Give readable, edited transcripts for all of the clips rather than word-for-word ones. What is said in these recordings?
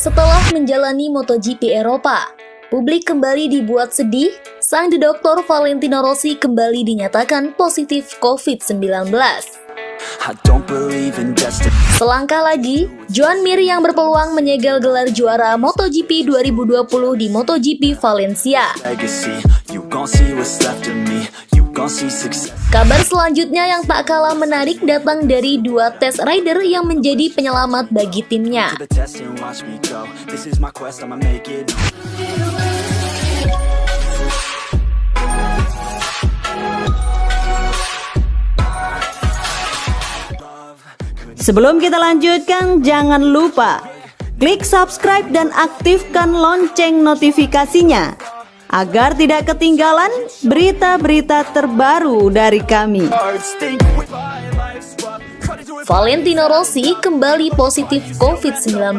Setelah menjalani MotoGP Eropa, publik kembali dibuat sedih. Sang dedoktor Valentino Rossi kembali dinyatakan positif COVID-19. Selangkah lagi, Joan Mir yang berpeluang menyegel gelar juara MotoGP 2020 di MotoGP Valencia. Kabar selanjutnya yang tak kalah menarik datang dari dua test rider yang menjadi penyelamat bagi timnya. Sebelum kita lanjutkan, jangan lupa klik subscribe dan aktifkan lonceng notifikasinya agar tidak ketinggalan berita-berita terbaru dari kami. Valentino Rossi kembali positif COVID-19.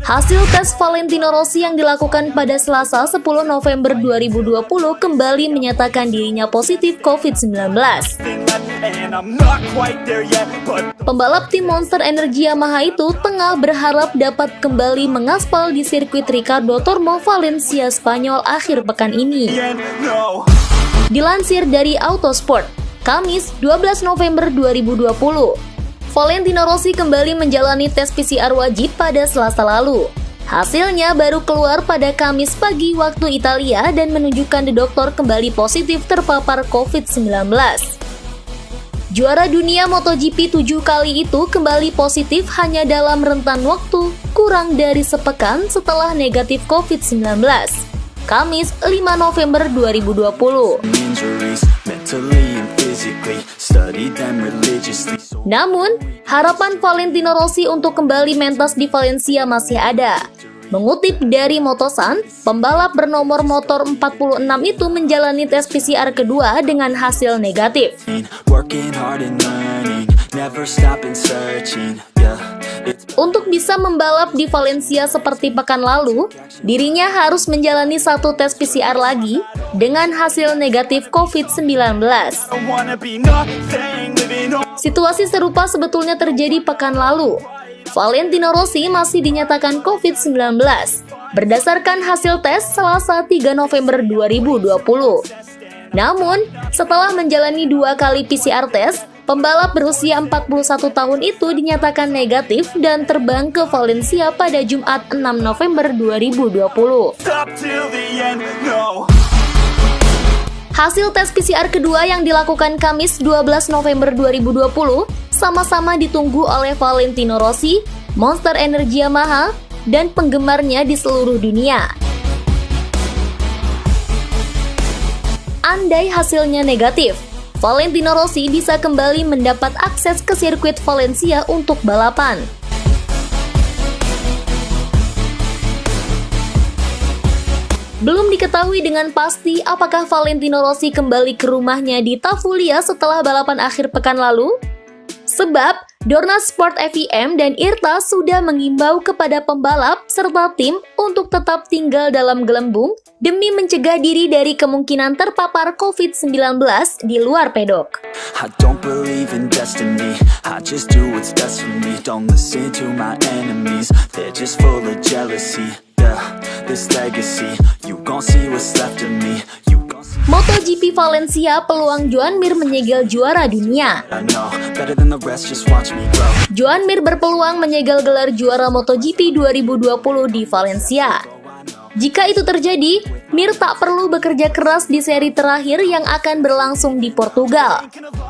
Hasil tes Valentino Rossi yang dilakukan pada Selasa 10 November 2020 kembali menyatakan dirinya positif COVID-19. Pembalap tim Monster Energy Yamaha itu tengah berharap dapat kembali mengaspal di sirkuit Ricardo Tormo Valencia, Spanyol akhir pekan ini. Dilansir dari Autosport, Kamis 12 November 2020, Valentino Rossi kembali menjalani tes PCR wajib pada Selasa lalu. Hasilnya baru keluar pada Kamis pagi waktu Italia dan menunjukkan dedoktor kembali positif terpapar COVID-19. Juara dunia MotoGP 7 kali itu kembali positif hanya dalam rentan waktu kurang dari sepekan setelah negatif COVID-19. Kamis 5 November 2020. Namun, harapan Valentino Rossi untuk kembali mentas di Valencia masih ada. Mengutip dari Motosan, pembalap bernomor motor 46 itu menjalani tes PCR kedua dengan hasil negatif. Untuk bisa membalap di Valencia seperti pekan lalu, dirinya harus menjalani satu tes PCR lagi dengan hasil negatif COVID-19. Situasi serupa sebetulnya terjadi pekan lalu. Valentino Rossi masih dinyatakan COVID-19 berdasarkan hasil tes Selasa 3 November 2020. Namun, setelah menjalani 2 kali PCR tes, pembalap berusia 41 tahun itu dinyatakan negatif dan terbang ke Valencia pada Jumat 6 November 2020. Hasil tes PCR kedua yang dilakukan Kamis 12 November 2020 sama-sama ditunggu oleh Valentino Rossi, Monster Energy Yamaha, dan penggemarnya di seluruh dunia. Andai hasilnya negatif, Valentino Rossi bisa kembali mendapat akses ke sirkuit Valencia untuk balapan. Belum diketahui dengan pasti apakah Valentino Rossi kembali ke rumahnya di Tavulia setelah balapan akhir pekan lalu. Sebab, Dorna Sport FIM dan IRTA sudah mengimbau kepada pembalap serta tim untuk tetap tinggal dalam gelembung demi mencegah diri dari kemungkinan terpapar COVID-19 di luar pedok. MotoGP Valencia, peluang Joan Mir menyegel juara dunia. Joan Mir berpeluang menyegel gelar juara MotoGP 2020 di Valencia. Jika itu terjadi, Mir tak perlu bekerja keras di seri terakhir yang akan berlangsung di Portugal.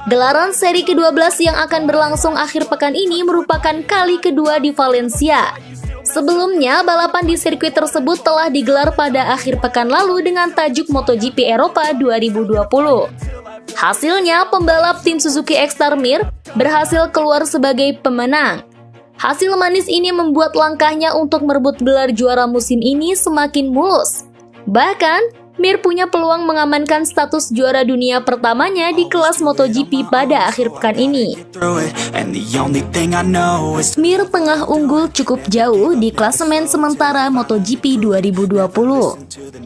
Gelaran seri ke-12 yang akan berlangsung akhir pekan ini merupakan kali kedua di Valencia. Sebelumnya, balapan di sirkuit tersebut telah digelar pada akhir pekan lalu dengan tajuk MotoGP Eropa 2020. Hasilnya, pembalap tim Suzuki X-Star Mir berhasil keluar sebagai pemenang. Hasil manis ini membuat langkahnya untuk merebut gelar juara musim ini semakin mulus. Bahkan, Mir punya peluang mengamankan status juara dunia pertamanya di kelas MotoGP pada akhir pekan ini. Mir tengah unggul cukup jauh di klasemen sementara MotoGP 2020.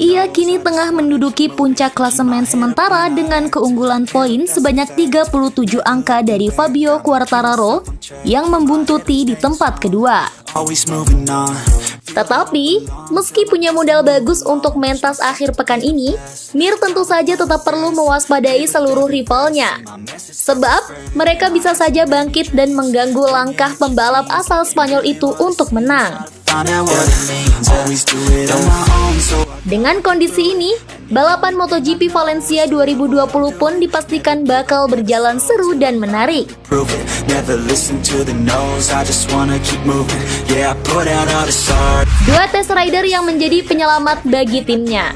Ia kini tengah menduduki puncak klasemen sementara dengan keunggulan poin sebanyak 37 angka dari Fabio Quartararo yang membuntuti di tempat kedua. always moving on. Tetapi, meski punya modal bagus untuk mentas akhir pekan ini, Mir tentu saja tetap perlu mewaspadai seluruh rivalnya. Sebab, mereka bisa saja bangkit dan mengganggu langkah pembalap asal Spanyol itu untuk menang. Dengan kondisi ini, balapan MotoGP Valencia 2020 pun dipastikan bakal berjalan seru dan menarik. Dua test rider yang menjadi penyelamat bagi timnya.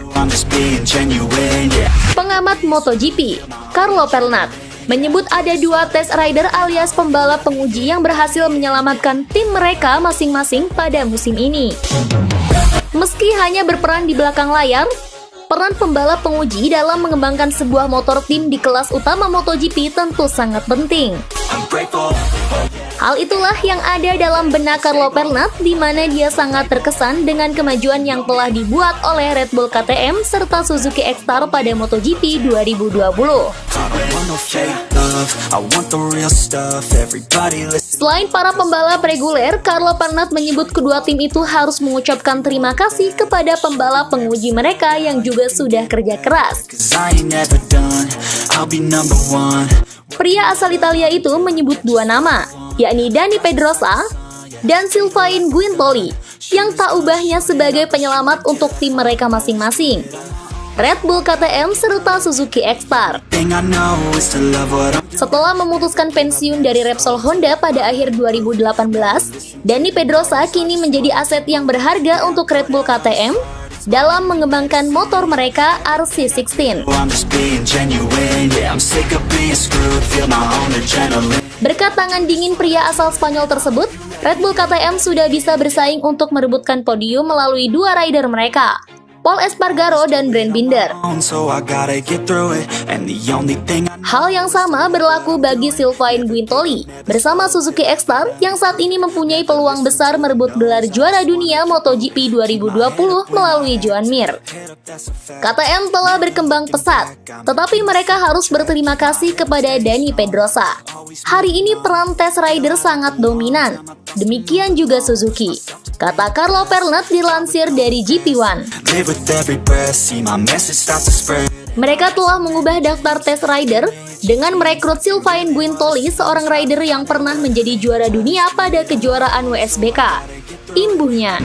Pengamat MotoGP, Carlo Pernat, menyebut ada dua test rider alias pembalap penguji yang berhasil menyelamatkan tim mereka masing-masing pada musim ini. Meski hanya berperan di belakang layar, peran pembalap penguji dalam mengembangkan sebuah motor tim di kelas utama MotoGP tentu sangat penting. Hal itulah yang ada dalam benak Carlo Pernat, di mana dia sangat terkesan dengan kemajuan yang telah dibuat oleh Red Bull KTM serta Suzuki X-Star pada MotoGP 2020. Selain para pembalap reguler, Carlo Pernat menyebut kedua tim itu harus mengucapkan terima kasih kepada pembalap penguji mereka yang juga sudah kerja keras. Pria asal Italia itu menyebut dua nama, yakni Dani Pedrosa dan Sylvain Guintoli, yang tak ubahnya sebagai penyelamat untuk tim mereka masing-masing, Red Bull KTM serta Suzuki X-Star. Setelah memutuskan pensiun dari Repsol Honda pada akhir 2018, Dani Pedrosa kini menjadi aset yang berharga untuk Red Bull KTM dalam mengembangkan motor mereka RC16. Berkat tangan dingin pria asal Spanyol tersebut, Red Bull KTM sudah bisa bersaing untuk merebutkan podium melalui dua rider mereka, Pol Espargaro dan Brand Binder. Hal yang sama berlaku bagi Sylvain Guintoli bersama Suzuki X-Star yang saat ini mempunyai peluang besar merebut gelar juara dunia MotoGP 2020 melalui Joan Mir. KTM telah berkembang pesat, tetapi mereka harus berterima kasih kepada Dani Pedrosa. Hari ini peran test rider sangat dominan, demikian juga Suzuki, kata Carlo Pernat dilansir dari GP1. Mereka telah mengubah daftar test rider dengan merekrut Sylvain Guintoli, seorang rider yang pernah menjadi juara dunia pada kejuaraan WSBK. Imbuhnya,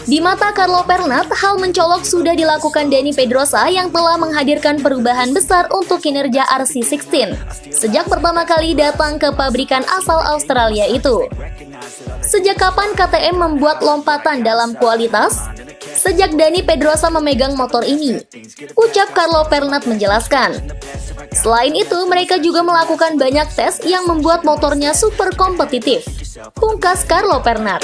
di mata Carlo Pernat, hal mencolok sudah dilakukan Dani Pedrosa yang telah menghadirkan perubahan besar untuk kinerja RC16 sejak pertama kali datang ke pabrikan asal Australia itu. Sejak kapan KTM membuat lompatan dalam kualitas? Sejak Dani Pedrosa memegang motor ini, ucap Carlo Pernat menjelaskan. Selain itu, mereka juga melakukan banyak tes yang membuat motornya super kompetitif, pungkas Carlo Pernat.